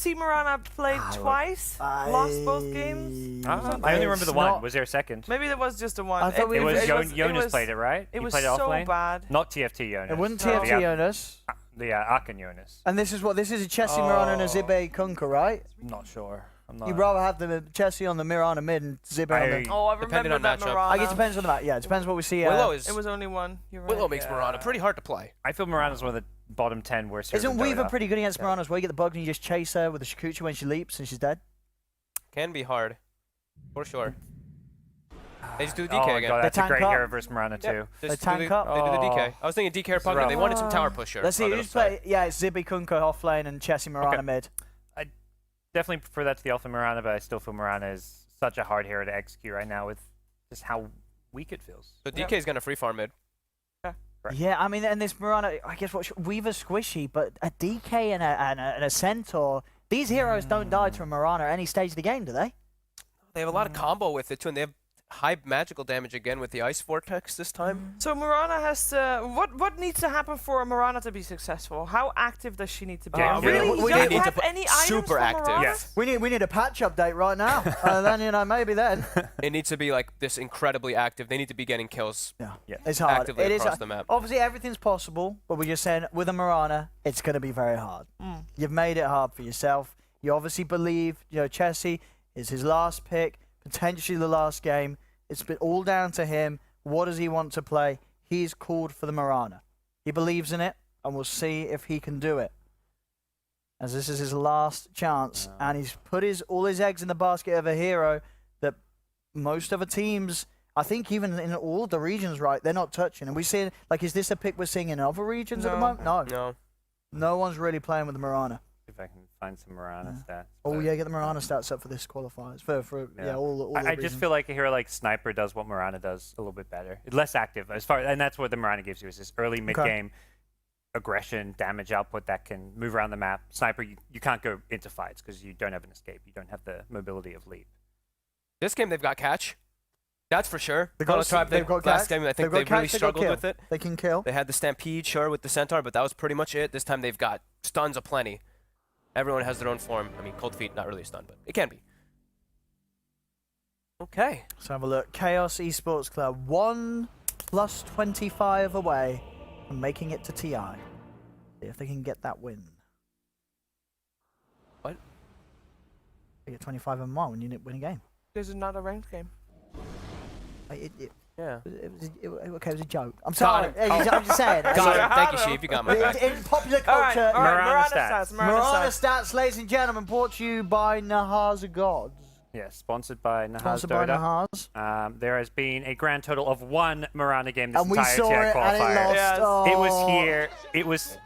see Mirana play twice? Lost both games? I only remember the one. Was there a second? Maybe there was just a one. It was Jonas played it, right? It was played so off-lane? bad. Not TFT Jonas. It wasn't TFT Jonas. The Arkan Jonas. And this is a Chessie, Mirana, and a Zibe Kunkka, right? I'm not sure. I'm not. You'd rather have the Chessie on the Mirana mid and Zibe on the... Oh, I remember that Mirana. I guess it depends on the map. Yeah, it depends what we see. Willow is... It was only one. You're right. Willow makes Mirana pretty hard to play. I feel Mirana's one of the bottom 10 worst heroes. Isn't Weaver pretty good against Mirana as well? You get the bug and you just chase her with the Shikuchi when she leaps and she's dead? Can be hard. For sure. They just do the DK again. God, that's a great up. hero versus Mirana too. They They tank up. do the DK. I was thinking DK or Pugna. They wanted some tower pusher. Let's see who's play. Yeah, it's Zibe Kunkka off lane and Chessie Mirana mid. I definitely prefer that to the Alpha Mirana, but I still feel Mirana is such a hard hero to execute right now with just how weak it feels. So DK is going to free farm mid. Yeah, I mean, and this Mirana, I guess Weaver's squishy, but a DK and a Centaur, these heroes don't die to a Mirana at any stage of the game, do they? They have a lot of combo with it too, and they have high magical damage again with the Ice Vortex this time. So Mirana has to... What needs to happen for a Mirana to be successful? How active does she need to be? Really? we You don't need to have put any items super for active. Mirana? Yes. We need a patch update right now. Then, you know, maybe then. It needs to be like this incredibly active. They need to be getting kills. Yeah. It's hard. Actively It is across the map. Obviously, everything's possible, but we're just saying with a Mirana, it's going to be very hard. You've made it hard for yourself. You obviously believe, you know, Chessie is his last pick, potentially the last game. It's been all down to him. What does he want to play? He's called for the Mirana. He believes in it, and we'll see if he can do it. As this is his last chance, and he's put all his eggs in the basket of a hero that most other teams, I think even in all the regions, right, they're not touching. And we see, like, is this a pick we're seeing in other regions at the moment? No. No. No one's really playing with the Mirana. If I can find some Mirana stats. Oh yeah, get the Mirana stats up for this qualifiers. For all the I just regions. feel like a hero like Sniper does what Mirana does a little bit better. It's less active as far, and that's what the Mirana gives you is this early mid game aggression, damage output that can move around the map. Sniper, you can't go into fights because you don't have an escape. You don't have the mobility of leap. This game they've got catch. That's for sure. They've got last game I think they really struggled with it. They can kill. They had the Stampede, sure, with the Centaur, but that was pretty much it. This time they've got stuns aplenty. Everyone has their own form. I mean, Cold Feet, not really a stun, but it can be. Okay. Let's have a look. Chaos Esports Club, 1+25 away from making it to TI. See if they can get that win. What? They get 25 and 1 when you win a game. This is not a ranked game. Yeah. It was a joke. I'm sorry. I'm just saying. Got it. Thank you, Sheep. You got my back. In popular culture, All right, Mirana stats. Mirana stats, ladies and gentlemen, brought to you by Nahaza Gods. Yes, sponsored by Nahaz Sponsored by Dota. Nahaz. There has been a grand total of 1 Mirana game this And we entire saw TI it and it qualifier. lost. Yes. Oh. It was here. It was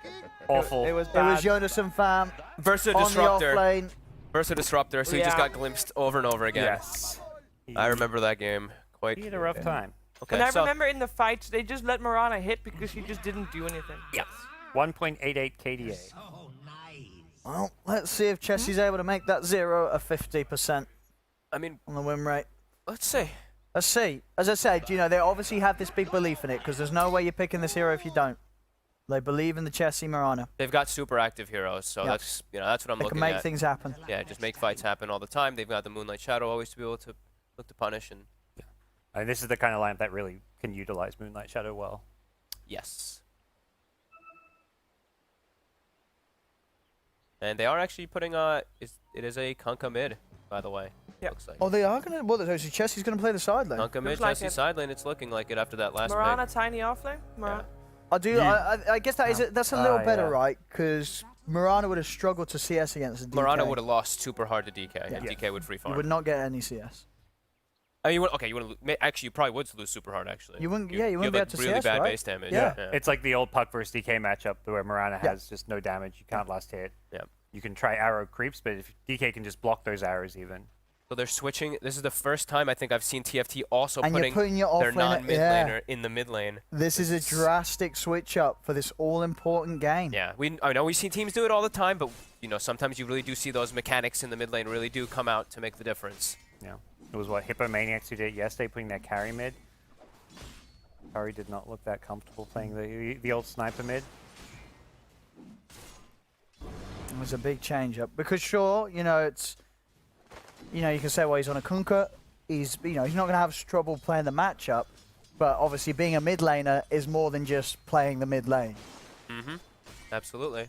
awful. It was It bad. was Jonas and Fam Versus on the Disruptor. offlane. Versus Disruptor, so he just got glimpsed over and over again. Yes. I remember that game quite. He had a rough time. Okay, And I so remember in the fight, they just let Mirana hit because she just didn't do anything. Yes. 1.88 KDA. Well, let's see if Chessie's able to make that 0 a 50% I mean, on the win rate. let's see. Let's see. As I said, you know, they obviously have this big belief in it because there's no way you're picking this hero if you don't. They believe in the Chessie Mirana. They've got super active heroes, so Yep. that's that's what I'm They looking can make at. things happen. Yeah, just make fights happen all the time. They've got the Moonlight Shadow always to be able to look to punish, and And this is the kind of lineup that really can utilize Moonlight Shadow well. yes. And they are actually putting it is a Kunkka mid, by the way. Yep. Looks like. Oh, they are going to... Well, so Chessie's going to play the side lane. Kunkka mid, Looks like Chelsea it. side lane. It's looking like it after that last Mirana pick. tiny offlane. Mirana. I guess that's a little better, yeah. right? Because Mirana would have struggled to CS against the DK. Mirana would have lost super hard to DK. Yeah. And DK would free You farm. would not get any CS. I mean, you wouldn't. Actually, you probably would lose super hard. Actually, You wouldn't- You yeah, you wouldn't be have, able to really CS, bad right? base damage. Yeah. It's like the old Puck versus DK matchup where Mirana Yeah. has just no damage. You can't last hit. Yeah. You can try arrow creeps, but if DK can just block those arrows even. So they're switching. This is the first time I think I've seen TFT also And you're putting putting your their offlaner- non-mid yeah. laner in the mid lane. This is a drastic switch up for this all-important game. Yeah, I know we see teams do it all the time, but sometimes you really do see those mechanics in the mid lane really do come out to make the difference. Yeah. It was what Hippomaniacs who did it yesterday, putting their carry mid. Curry did not look that comfortable playing the old sniper mid. was a big change up because sure, you know, it's, you know, you can say, well, he's on a Kunkka. He's, you know, he's not going to have trouble playing the matchup, but obviously being a mid laner is more than just playing the mid lane. Mm-hmm. Absolutely.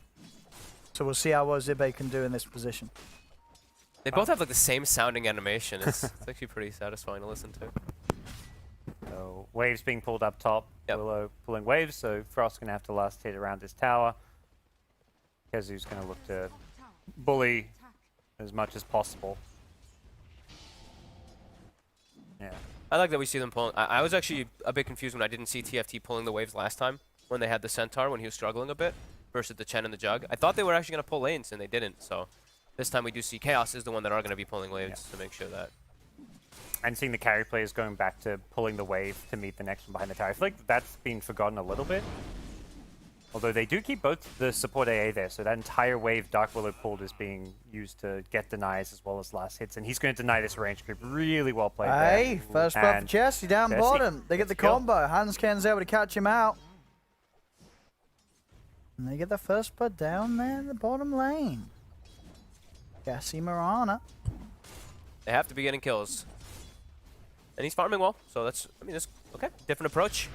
So we'll see how well Zibe can do in this position. They both have like the same sounding animation. It's actually pretty satisfying to listen to. So waves being pulled up top. Yep. Willow pulling waves, so Frost's going to have to last hit around this tower. Kezu's going to look to bully as much as possible. Yeah. I like that we see them pulling. I was actually a bit confused when I didn't see TFT pulling the waves last time when they had the Centaur when he was struggling a bit versus the Chen and the Jug. I thought they were actually going to pull lanes and they didn't. So this time we do see Chaos is the one that are going to be pulling waves to make sure that. And seeing the carry players going back to pulling the wave to meet the next one behind the tower. I feel like that's been forgotten a little bit. Although they do keep both the support AA there, so that entire wave Dark Willow pulled is being used to get denies as well as last hits, and he's going to deny this range creep. Really well played Hey, there. first blood for Jesse down Jesse bottom. They get the gets killed. combo. Hansken's able to catch him out. And they get the first blood down there in the bottom lane. Jesse Marana. They have to be getting kills. And he's farming well, so that's, I mean, that's okay. Different approach.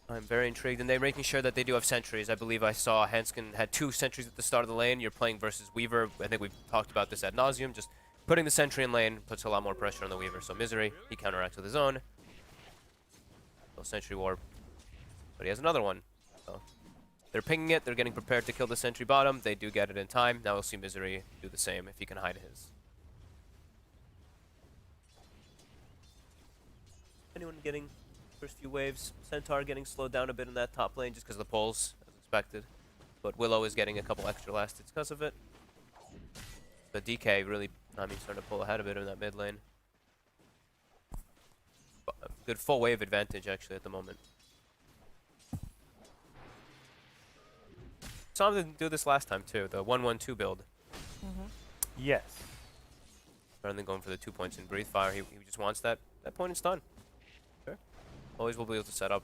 I'm very intrigued, and they're making sure that they do have sentries. I believe I saw Hansken had 2 sentries at the start of the lane. You're playing versus Weaver. I think we've talked about this ad nauseum. Just putting the sentry in lane puts a lot more pressure on the Weaver. So Misery, he counteracts with his own. No sentry warp, but he has another one. So they're pinging it. They're getting prepared to kill the sentry bottom. They do get it in time. Now we'll see Misery do the same if he can hide his. Anyone getting first few waves? Centaur getting slowed down a bit in that top lane just because of the pulls, as expected. But Willow is getting a couple extra last hits because of it. The DK really, I mean, starting to pull ahead a bit in that mid lane. Good full wave advantage actually at the moment. Saw them do this last time too, the 1-1-2 build. Yes. Rather than going for the 2 points in Breathe Fire, he just wants that point in stun. Sure. Always will be able to set up.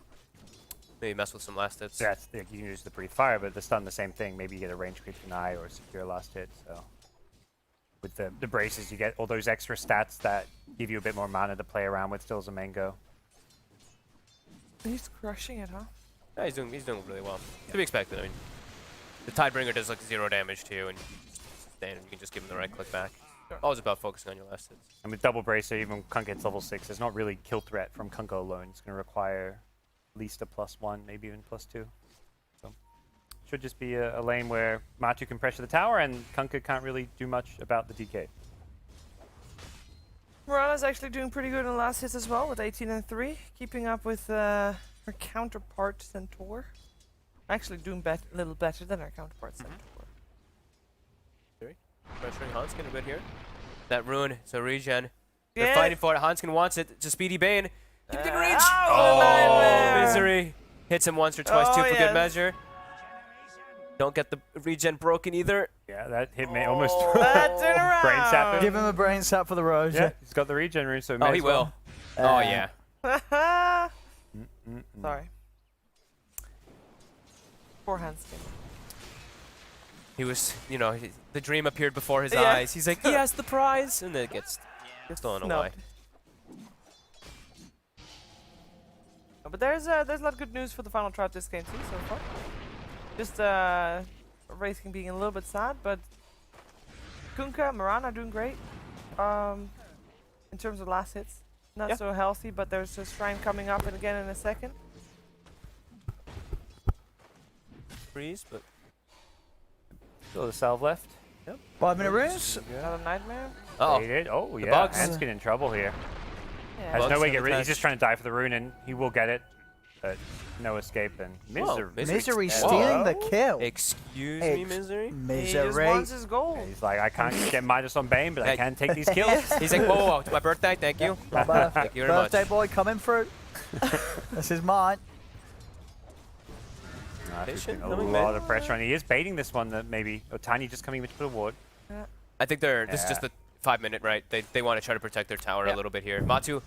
Maybe mess with some last hits. Yeah, you can use the Breathe Fire, but the stun the same thing. Maybe you get a range creep deny or a secure last hit. So with the braces, you get all those extra stats that give you a bit more mana to play around with still as a main go. He's crushing it, huh? Yeah, he's doing really well. To be expected. I mean, the Tidebringer does like 0 damage to you, and you can just give him the right click back. Always about focusing on your last hits. And with double bracer, even Kunkka hits level 6, there's not really kill threat from Kunkka alone. It's going to require at least a +1, maybe even +2. So should just be a lane where Matu can pressure the tower, and Kunkka can't really do much about the DK. Morana's actually doing pretty good in last hits as well with 18 and 3, keeping up with her counterpart Centaur. Actually doing a little better than her counterpart Centaur. Pressuring Hansken a bit here. That rune, so regen. They're Yeah. fighting for it. Hansken wants it. It's a speedy Bane. Give it reach. Oh, nightmare. Misery. Hits him once or twice too for yes. good measure. Don't get the regen broken either. Yeah, that hit me almost Turn around. brain sap. Give him a brain sap for the rose. Yeah, he's got the regen rune, so Oh, he will. Oh, yeah. Sorry. Poor Hansken. He was, you know, the dream appeared before his Yeah. eyes. He's like, yes, the prize. And then it gets stolen away. Snubbed. But there's a lot of good news for the final tribe this game too so far. Just Racing being a little bit sad, but Kunkka, Marana are doing great. In terms of last hits, not so healthy, but there's a shrine coming up and again in a second. Freeze, but Still the salve left. 5-minute runes. Another nightmare. oh, They did. Oh, yeah. bugs. Hansken in trouble here. Yeah. Has Bugs no way to have get rid. He's attached. just trying to die for the rune, and he will get it, but no escape. And Whoa, Misery. Misery Whoa. stealing the kill. excuse me, Misery. He just Misery. wants his gold. He's like, I can't get minus on Bane, but I Hey. can take these kills. He's like, whoa, whoa, whoa, it's my birthday, thank you. Thank you very much. Birthday boy coming through. This is mine. He's Patient, putting a knowing lot man. of pressure on. He is baiting this one. That maybe Tiny just coming in to put a ward. I think this is just Yeah. the 5-minute, right? They want to try to protect their tower a Yeah. little bit here. Matu,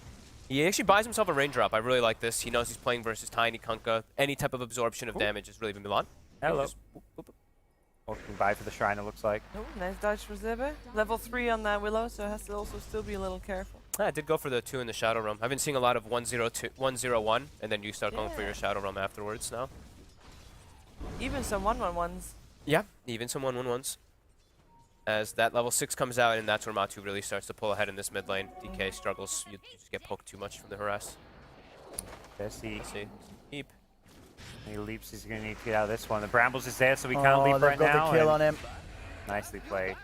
he actually buys himself a raindrop. I really like this. He knows he's playing versus Tiny Kunkka. Any type of absorption of damage is really Milan. Hello. Just whoop, whoop, whoop. Walking by for the shrine, it looks like. Oh, nice dodge for Zibbe. Level 3 on that Willow, so has to also still be a little careful. I did go for the 2 in the Shadow Realm. I've been seeing a lot of 102, 101, and then you start going for your Yeah. Shadow Realm afterwards now. Even some 1-1-1s. Yeah, even some 1-1-1s. As that level 6 comes out, and that's where Matu really starts to pull ahead in this mid lane. DK struggles. You just get poked too much from the harass. Jesse, Let's see. Keep. he leaps. He's going to need to get out of this one. The Brambles is there, so we can't leap they've right got now. the kill and on him. Nicely played.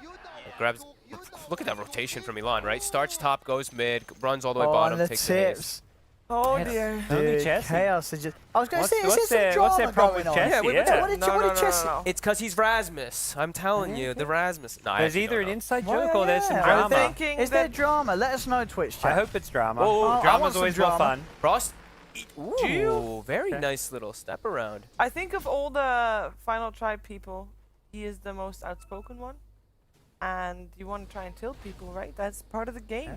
Grabs. Look at that rotation from Milan, right? Starts top, goes mid, runs all the way Oh, bottom, and the takes the haze. tips. Oh Yes. dear. Only Dude, Chelsea. chaos. Is just, I was going to say, is What's there some what's their drama problem going with on? Chelsea? Yeah, wait, Yeah. What did, No, what no, did no, Chelsea? no, no. It's because he's Rasmus. I'm telling you, the Rasmus. No, I There's actually either don't an know. inside Well, joke or there's some yeah. I'm drama. thinking Is there that drama? Let us know, Twitch chat. I hope it's drama. Oh, I want Drama's some always more drama. fun. Frost. Ooh. Very Okay. nice little step around. I think of all the Final Tribe people, he is the most outspoken one. And you want to try and tilt people, right? That's part of the game.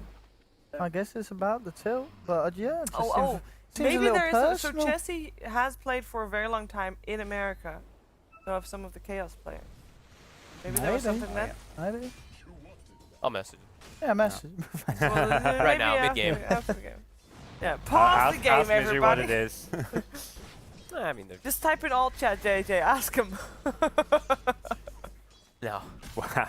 I guess it's about the tilt, but yeah. It just seems a Maybe little there is. So personal. Chessy has played for a very long time in America. So of some of the Chaos players. Maybe there was Maybe. something that. Maybe. I'll message. Yeah, message. Well, Right now, maybe mid-game. after the game. Yeah, pause the game, ask Misery what everybody. it is. I mean, Just type in all chat, JJ. Ask him. no. Wow.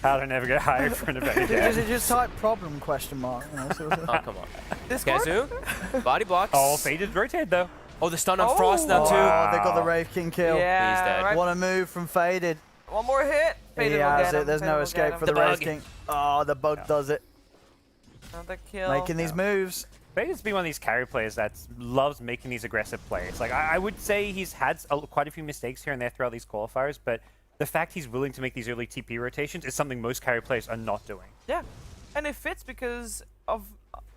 How to never get hired for an event again. Just type problem question mark. You know, so Oh, come on. Discord? Kazu. Body blocks. Oh, faded rotate though. Oh, the stun on Oh. Frost now, oh, too. they got the Wraith King kill. Yeah, He's dead. right. What a move from Faded. One more hit. He Faded will has get it. him, There's Faded no will escape get for him. the The Wraith bug. King. Oh, the bug does it. Another kill. Making these moves. Faded's been one of these carry players that loves making these aggressive plays. Like I would say he's had quite a few mistakes here and there throughout these qualifiers, but the fact he's willing to make these early TP rotations is something most carry players are not doing. Yeah, and it fits because of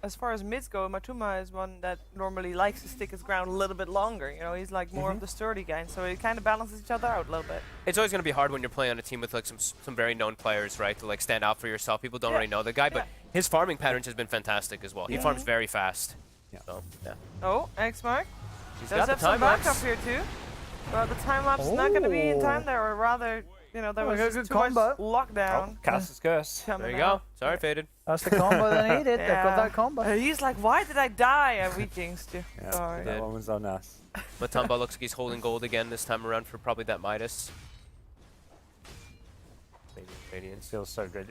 as far as mids go, Matuma is one that normally likes to stick his ground a little bit longer. You know, he's like more of the sturdy guy, so it kind of balances each other out a little bit. It's always going to be hard when you're playing on a team with like some very known players, right? To like stand out for yourself. People don't really know the guy, but his farming patterns has been fantastic as well. He farms very fast. Yeah. So, yeah. Oh, X Mark. He's Does got the have some time backup lapse. here too. But the time lapse is not going to be in time Oh. there, or rather, you know, there Oh, was good just too combo. much lockdown. Oh, Castle's Curse. coming There you go. out. Sorry, Faded. That's the combo they needed. They've got that combo. He's like, why did I die at Vikings too? Yeah, Sorry. that one was on us. Matumba looks like he's holding gold again this time around for probably that Midas. Maybe Radiance. Feels so good.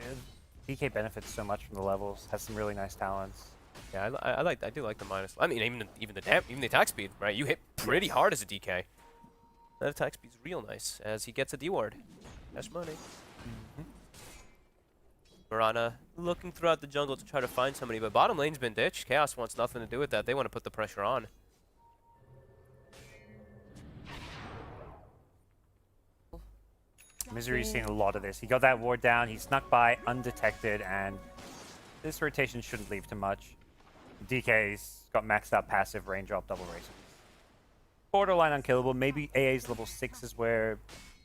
DK benefits so much from the levels. Has some really nice talents. Yeah, I do like the Midas. I mean, even the attack speed, right? You hit pretty hard as a DK. That attack speed's real nice as he gets a D ward. That's money. Mirana looking throughout the jungle to try to find somebody, but bottom lane's been ditched. Chaos wants nothing to do with that. They want to put the pressure on. Misery's seen a lot of this. He got that ward down, he snuck by undetected, and this rotation shouldn't leave too much. DK's got maxed out passive rain drop double race. Borderline unkillable. Maybe AA's level 6 is where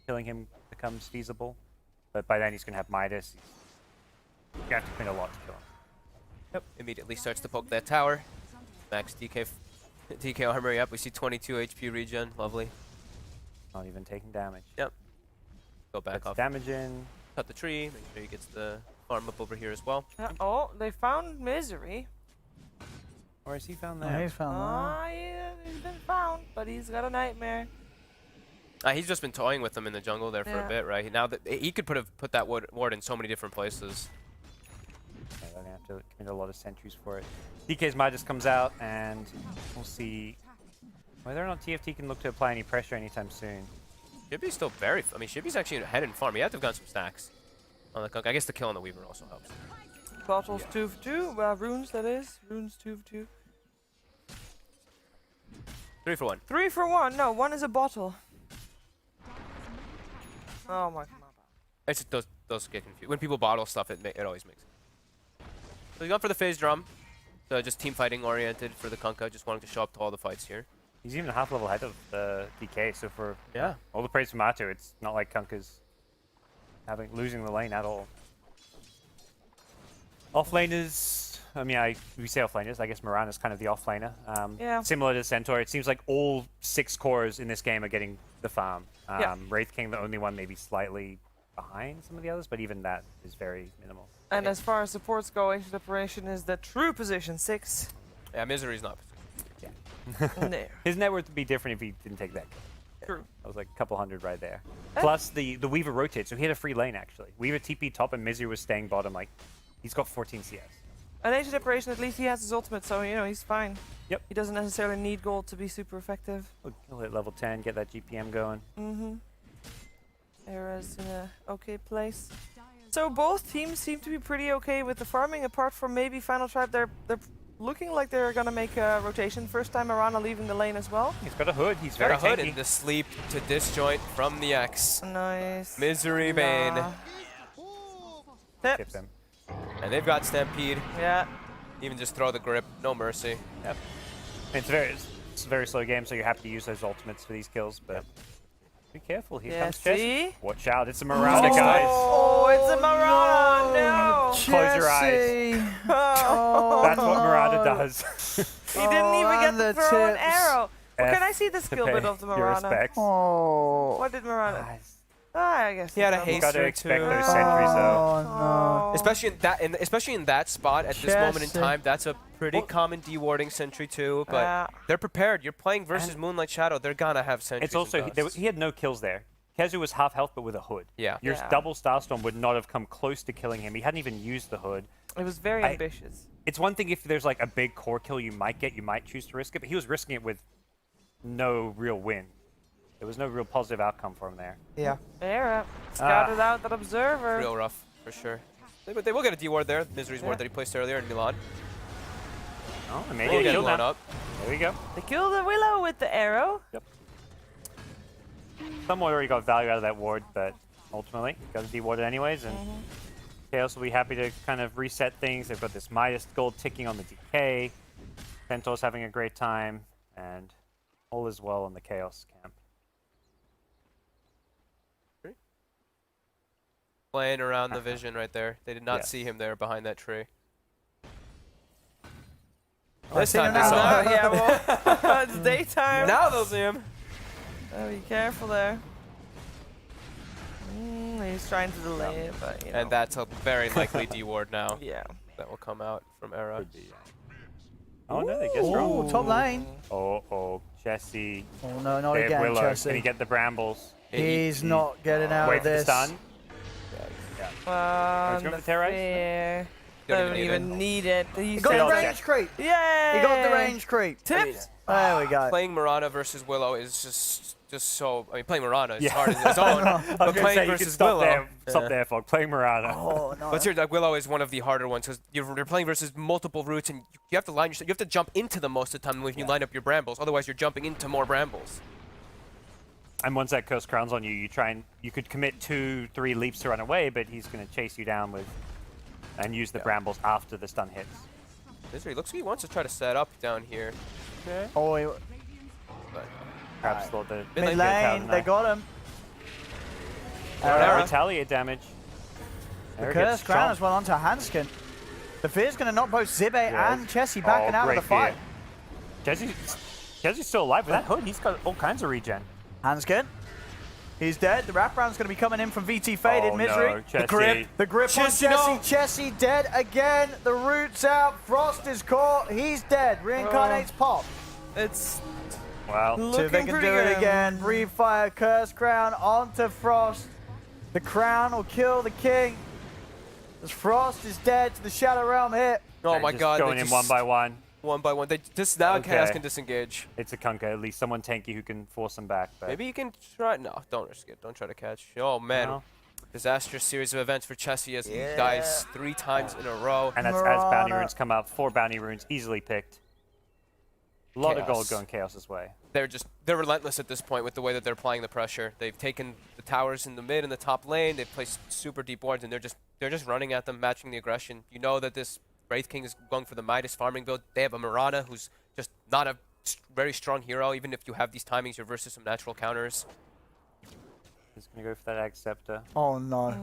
killing him becomes feasible. But by then he's going to have Midas. You have to commit a lot to kill him. Yep. Immediately starts to poke that tower. Max DK armory up. We see 22 HP regen. Lovely. Not even taking damage. Yep. Go back Puts off. damage in. Cut the tree. Make sure he gets the farm up over here as well. Oh, they found Misery. Or has he found Oh, that? he's found that. Ah, yeah, he's been found, but he's got a nightmare. He's just been toying with them in the jungle there for Yeah. a bit, right? Now that he could put that ward in so many different places. Yeah, they're going to have to commit a lot of sentries for it. DK's Midas comes out, and we'll see whether or not TFT can look to apply any pressure anytime soon. Shibby's still very. I mean, Shibby's actually ahead in farm. He had to have gotten some stacks on the Kunk. I guess the kill on the Weaver also helps. Bottles 2 for 2. Runes, that is. Runes 2 for 2. 3 for 1. 3 for 1. No, 1 is a bottle. Oh my god. It's just those get confused. When people bottle stuff, it always makes sense. So he's gone for the phase drum. So just team fighting oriented for the Kunkka. Just wanting to show up to all the fights here. He's even a half level ahead of DK, so for Yeah. all the praise for Matu, it's not like Kunkka's losing the lane at all. Offlaners, I mean, we say offlaners, I guess Mirana's kind of the offlaner. Yeah. Similar to Centaur, it seems like all 6 cores in this game are getting the farm. Yeah. Wraith King, the only one maybe slightly behind some of the others, but even that is very minimal. And as far as supports go, Ancient Operation is the true position 6. Yeah, Misery's not. There. His net worth would be different if he didn't take that kill. True. That was like a couple hundred right there. Plus the Weaver rotates, so he had a free lane actually. Weaver TP top and Misery was staying bottom. Like he's got 14 CS. An Ancient Operation, at least he has his ultimate, so you know he's fine. Yep. He doesn't necessarily need gold to be super effective. He'll hit level 10, get that GPM going. Mm-hmm. Era's in a okay place. So both teams seem to be pretty okay with the farming, apart from maybe Final Tribe. They're looking like they're gonna make a rotation. First time Marana leaving the lane as well. He's got a hood. He's Got very a hood tanky. in the sleep to disjoint from the X. Nice. Misery Bane. Tip. Tip him. And they've got Stampede. Yeah. Even just throw the grip. No mercy. Yep. It's a very slow game, so you have to use those ultimates for these kills. But be careful. Here Yeah, comes Chess. see? Watch out! It's a Marana, guys. Oh, it's a Marana! No! Close your eyes. Jesse. Oh, That's what Marana does. he didn't even get and to the throw an tips. arrow. Well, F can I see the skill to bit pay of the your Marana? respects. Oh. What did Marana? Guys, I guess. He had a it's double. Gotta haster expect too. those sentries though. Oh. Especially in that spot at this moment in Chesty. time, that's a pretty Well- common dewarding sentry too. But Yeah. they're prepared. You're playing versus And- Moonlight Shadow. They're gonna have sentries. It's also and dusts. he had no kills there. Kezu was half health, but with a hood. Yeah. Your Yeah. double Starstorm would not have come close to killing him. He hadn't even used the hood. It was very ambitious. It's one thing if there's like a big core kill you might get, you might choose to risk it, but he was risking it with no real win. There was no real positive outcome for him there. Yeah. Era scouted out that observer. Real rough for sure. They will get a deward there. Misery's Yeah. ward that he placed earlier in Milan. Oh, and They'll maybe he get killed blown him. up. There we go. They killed the Willow with the arrow. Someone already got value out of that ward, but ultimately got to deward it anyways, and Chaos will be happy to kind of reset things. They've got this Midas gold ticking on the DK. Centaur's having a great time, and all is well in the Chaos camp. Playing around the vision right there. They did not Yes. see him there behind that tree. I This see him time they now. saw him. Yeah, well, it's daytime. Now they'll see him. Oh, be careful there. He's trying to delay it, but you know. And that's a very likely deward now Yeah. that will come out from Era. Could be. Oh no, they get strong. Ooh, top lane. Oh, Jesse. Oh no, not They have again, Willow. Can he Chelsea. get the brambles? He's not getting out Wait of for the this. stun. On going the for terrorize? fair. Don't Don't even even need it. He He's got the Still range check. creep. Yay! He got the range creep. Tips. There we go. Playing Marana versus Willow is just so. I mean, playing Marana is Yeah. hard in its own, I was but gonna playing say, you can versus stop Willow. there. Stop Yeah. there, Fog. Playing Marana. Oh no. But like Willow is one of the harder ones because you're playing versus multiple routes and you have to line yourself. You have to jump into them most of the time when you line up your brambles. Otherwise, you're jumping into more brambles. And once that Curse Crown's on you, you could commit 2-3 leaps to run away, but he's going to chase you down with and use the brambles after the stun hits. Misery looks like he wants to try to set up down here. Okay. Oh, But Perhaps thought the Mid mid lane, lane, they got him. Arrow. retaliate damage. The Arrow Curse gets Crown chomped. as well onto Hanskin. The Fear's going to knock both Zibe and Chessie backing out of great the fight. Jesse's still alive with that hood. He's got all kinds of regen. Hanskin. He's dead. The wraparound's going to be coming in from VT Faded. Oh, Misery. no, The Chessie. grip. The grip Chessie, on no. Chessie. Chessie dead again. The root's out. Frost is caught. He's dead. Reincarnates pop. It's Wow. See if looking they can pretty do good. it again. Refire Curse Crown onto Frost. The crown will kill the king. As Frost is dead to the Shadow Realm hit. oh They're my just God! Going they in just, one by one. One by one. They just now Okay. Chaos can disengage. It's a Kunkka. At least someone tanky who can force them back. But Maybe you can try. No, don't risk it. Don't try to catch. Oh man, No. disastrous series of events for Chessie as he Yeah. dies 3 times in a row. And that's as bounty Marana. runes come up. 4 bounty runes easily picked. A lot of gold Chaos. going Chaos's way. They're relentless at this point with the way that they're applying the pressure. They've taken the towers in the mid and the top lane. They've placed super deep wards, and they're just running at them, matching the aggression. You know that this Wraith King is going for the Midas farming build. They have a Marana who's just not a very strong hero. Even if you have these timings, you're versus some natural counters. He's going to go for that Ag Scepter. Oh no.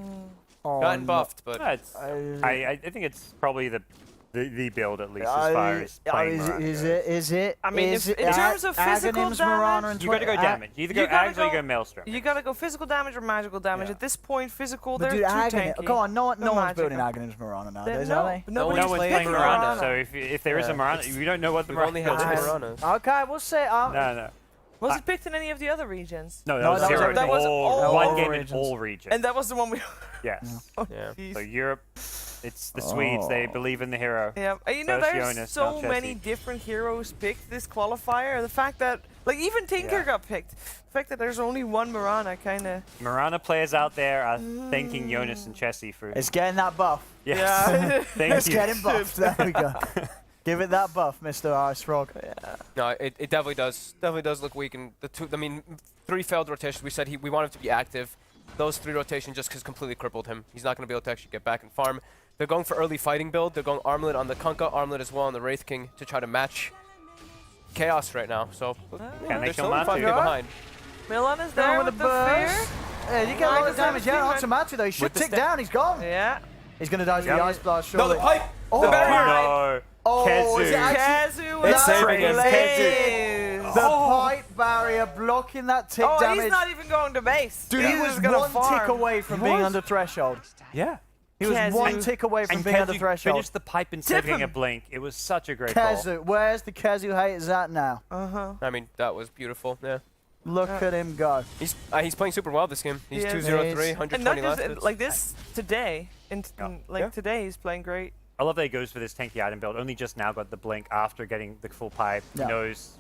Oh, Gotten no. buffed, but I think it's probably the The build, at least, as far as playing Mirana is it? I mean, is if- it in terms of physical Aghanims, Mirana, damage, and You gotta go damage. You either go you gotta Ags or you go- go Maelstrom. You gotta go physical damage or magical damage. Yeah. At this point, physical, But they're dude, too Aghanim, tanky. come on, no They're one's building magical. Aghanims Mirana nowadays, No, are they? nobody's No one's playing Mirana. Mirana, so if there is a Yeah, Mirana, we don't know what the We've only had two Mirana is. Miranas. Okay, we'll say. No. Was it picked in any of the other regions? No, that No, was that was- zero. that was all one game in regions. all regions. And that was the one we. Yes. Yeah. Jeez. So Europe, it's the Swedes. They believe in the hero. Yeah, and you know, So is there's Jonas, so not many Jesse. different heroes picked this qualifier. The fact that, like, even Tinker Yeah. got picked. The fact that there's only one Mirana, kind of. Mirana players out there are thanking Jonas and Chessie for. It's getting that buff. Yes. Yeah. Thank It's you. getting buffed. There we go. Give it that buff, Mr. Ice Frog. No, it definitely does. Definitely does look weak. And I mean, 3 failed rotations. We said we want him to be active. Those 3 rotations just completely crippled him. He's not going to be able to actually get back and farm. They're going for early fighting build. They're going Armlet on the Kunkka, Armlet as well on the Wraith King to try to match Chaos right now. So Can they they're kill still 5k Matu? behind. Milan is Down there with with the the burst. fear. Yeah, you get a lot of Minus damage. Yeah, 17 not to Matu though. He should With the tick down. He's gone. Yeah. He's going to die to the Yep. Ice Blast, No, surely. the pipe! Oh, The barrier! No. Oh, Kezu. is it actually- Kazu It's with saving him. Blaze. The pipe barrier blocking that tick Oh, damage. he's not even going to base. Dude, He's he was just gonna one farm. tick away from He being was. under threshold. Yeah. He was Kezu. one tick away from And being under Kezu threshold. finished the pipe instead of Tip getting a him. blink. It was such a great call. Kezu, where's the Kezu haters at now? Uh-huh. I mean, that was beautiful. Yeah. Look at him go. He's playing super well this game. He's He is. 2-0-3, He is. 120 And not last just hits. like this today. Yeah. Like Yeah. today, he's playing great. I love that he goes for this tanky item build. Only just now got the blink after getting the full pipe. Yeah. He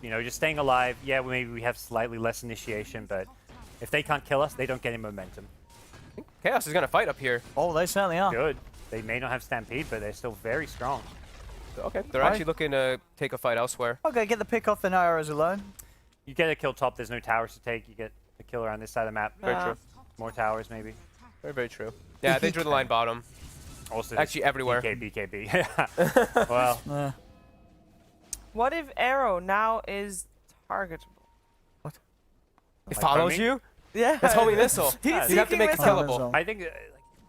knows, just staying alive. Yeah, maybe we have slightly less initiation, but if they can't kill us, they don't get any momentum. Chaos is going to fight up here. Oh, they certainly are. Good. They may not have Stampede, but they're still very strong. Okay, they're Right. actually looking to take a fight elsewhere. Okay, get the pick off the arrows alone. You get a kill top, there's no towers to take. You get a kill around this side of the map. Very Ah. true. More towers, maybe. Very, very true. Yeah, they drew the line bottom. Also, Actually, everywhere. BKB. Well, What if Arrow now is targetable? It Like follows homing? you? Yeah. It's homing missile. He's Yeah, You have to seeking make it missile. killable. I think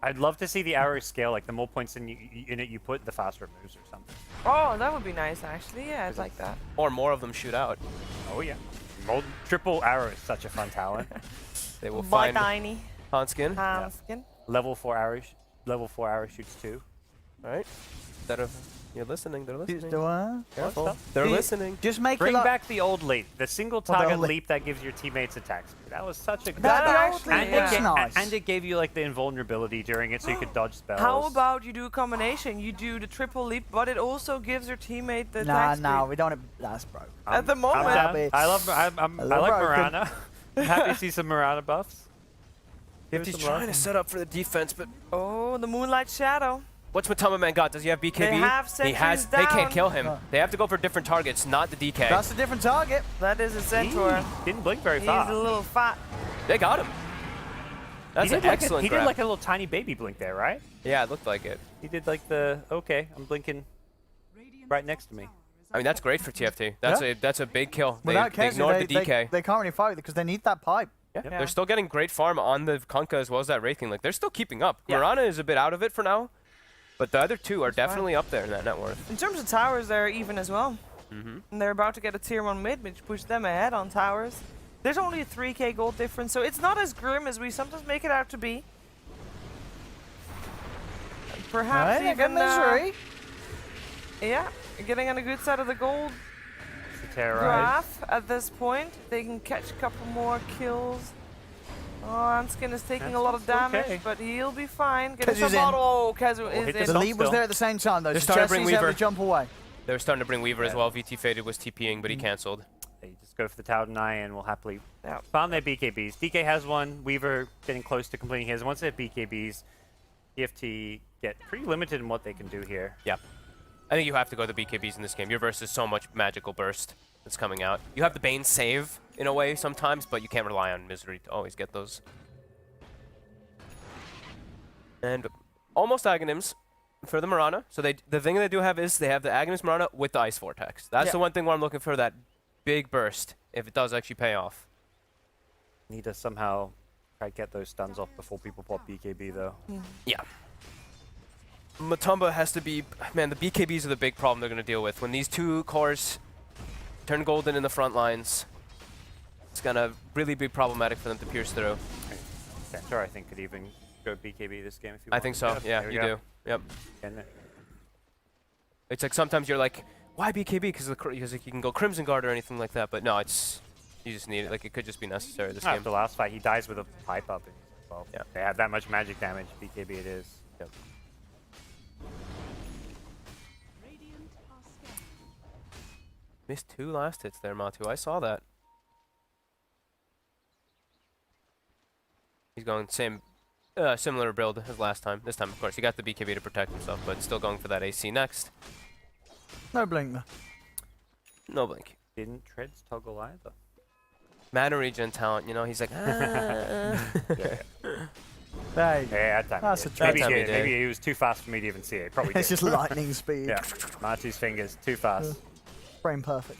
I'd love to see the arrow scale. Like the more points in it you put, the faster it moves or something. Oh, that would be nice, actually. Yeah, I'd like that. Or more of them shoot out. Oh yeah. Triple arrow is such a fun talent. They will By find tiny Hanskin. Hanskin. Level 4 arrow shoots 2. Right? Instead of you're listening, they're listening. Do I? Careful. They're See, listening. Just make Bring it up. back the old leap, the single the target old leap. leap that gives your teammates attack speed. That was such a good. That That actually actually and, was it nice. and it gave you like the invulnerability during it, so you could dodge spells. How about you do a combination? You do the triple leap, but it also gives your teammate the Nah, attack nah, speed. we don't. That's broke. At the I'm moment, down. Bit. I A little like broken. Mirana. I'm happy to see some Mirana buffs. Give He's us some love. trying to set up for the defense, but oh, the Moonlight Shadow. what's Matama Man got? Does he have BKB? They have he has. sentries They can't down. kill him. They have to go for different targets, not the DK. That's a different target. That is a Centaur. Didn't blink very He's far. a little fat. They got him. That's he an did excellent he grab. did like a little tiny baby blink there, right? Yeah, it looked like it. He did like the okay, I'm blinking right next to me. I mean, that's great for TFT. That's a big kill. They Without ignored Kezu, the DK. they can't really fight because they need that pipe. Yeah, Yeah. they're still getting great farm on the Kunkka as well as that Wraith King. Like, they're still keeping up. Yeah. Mirana is a bit out of it for now, but the other two are That's fine. definitely up there in that net worth. In terms of towers, they're even as well. And they're about to get a tier 1 mid, which pushed them ahead on towers. There's only a 3k gold difference, so it's not as grim as we sometimes make it out to be. Perhaps Right, even, misery. yeah, getting on a good side of the gold Terrorize. graph at this point. They can catch a couple more kills. Oh, Anskin is taking a lot of That's damage, okay. but he'll be fine. Getting Kezu's some in. auto. Oh, Kezu hit is the in. The Stop lead was still. there at the same time though. They're So starting to bring Jesse's able Weaver. to jump away. They're starting to bring Weaver as Yeah. well. VT Faded was TPing, but he canceled. They just go for the TI9 and we'll happily Yeah. farm their BKBs. DK has one. Weaver getting close to completing his. Once they have BKBs, TFT get pretty limited in what they can do here. Yeah. I think you have to go the BKBs in this game. Your verse is so much magical burst that's coming out. You have the Bane save in a way sometimes, but you can't rely on Misery to always get those. And almost Aghanims for the Mirana. So the thing they do have is they have the Aghanims Mirana with the Ice Vortex. That's Yeah. the one thing where I'm looking for, that big burst, if it does actually pay off. Need to somehow try to get those stuns off before people pop BKB though. Yeah. Matumba has to be... Man, the BKBs are the big problem they're going to deal with. When these two cores turn golden in the front lines, it's going to really be problematic for them to pierce through. Centaur, I think, could even go BKB this game if you I want. think so. Yeah, you do. Yep. It's like sometimes you're like, why BKB? Because like, you can go Crimson Guard or anything like that. But no, it's... You just need it. Like, it could just be necessary this game. After the last fight, he dies with a pipe up. And he's like, well, Yeah. they have that much magic damage. BKB it is. Yep. Missed 2 last hits there, Matu. I saw that. He's going similar build as last time. This time, of course, he got the BKB to protect himself, but still going for that AC next. No blink there. No blink. Didn't Treads toggle either. Mana regen talent, you know, he's like, There you go. Yeah, that time That's he a did. trade. Maybe, That time he he did. Maybe did. he was too fast for me to even see it. Probably It's did. just lightning speed. Yeah, Matu's fingers, too fast. Frame perfect.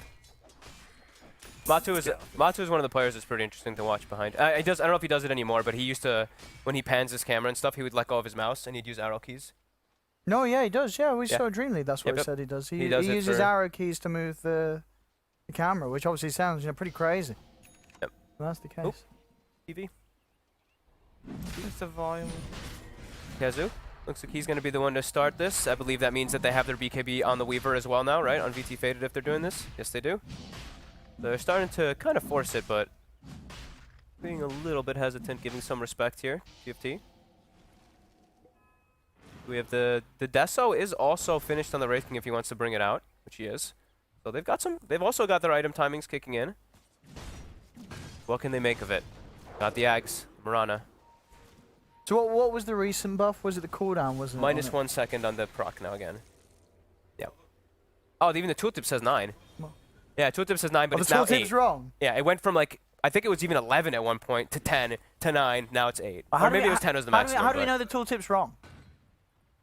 Matu is one of the players that's pretty interesting to watch behind. I don't know if he does it anymore, but he used to, when he pans his camera and stuff, he would let go of his mouse and he'd use arrow keys. No, yeah, he does. Yeah, we Yeah. saw Dream League. That's what Yep, he yep. said he does. He does it uses for- arrow keys to move the camera, which obviously sounds pretty crazy. Yep. Well, that's the case. Oop. TV. Just the volume. Kazu. Looks like he's going to be the one to start this. I believe that means that they have their BKB on the Weaver as well now, right? On VT Faded if they're doing this. Yes, they do. They're starting to kind of force it, but being a little bit hesitant, giving some respect here. TFT. We have the Deso is also finished on the Wraith King if he wants to bring it out, which he is. So they've got some. They've also got their item timings kicking in. What can they make of it? Got the Ags, Marana. So what was the recent buff? Was it the cooldown? Wasn't it? Minus on it? 1 second on the proc now again. Yep. Oh, even the tooltip says 9. Well. Yeah, tooltip says 9, but Oh, it's the now tooltip's 8. wrong. Yeah, it went from like, I think it was even 11 at one point to 10 to 9. Now it's 8. How Or do maybe we- it was 10 was the how do we- maximum. How do we but- know the tooltip's wrong?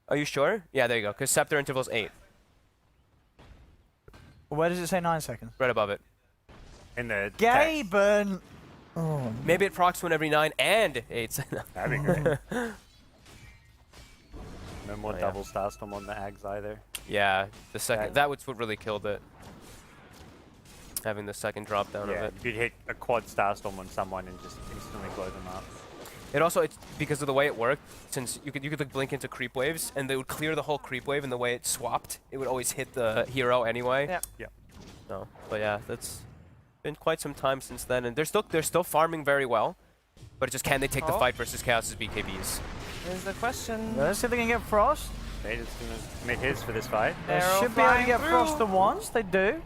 Are you sure? Yeah, there you go. Because scepter interval's 8. Well, where does it say 9 seconds? Right above it. In the text. Gaben! Oh, Maybe it procs one every 9 and 8. That'd be great. No more Oh, yeah. double Starstorm on the Ags either. Yeah, the second. Yeah. That was what really killed it. Having the second drop down of Yeah, it. you'd hit a quad Starstorm on someone and just instantly blow them up. It also, it's because of the way it worked, since you could like blink into creep waves, and they would clear the whole creep wave, and the way it swapped, it would always hit the hero anyway. Yeah. Yeah. No, but yeah, that's been quite some time since then, and they're still farming very well, but it's just can they take the Oh. fight versus Chaos's BKBs? Here's the question. let's see if they can get Frost. Vader's gonna make his for this fight. They Arrow should be able to flying get through. Frost the once. They do.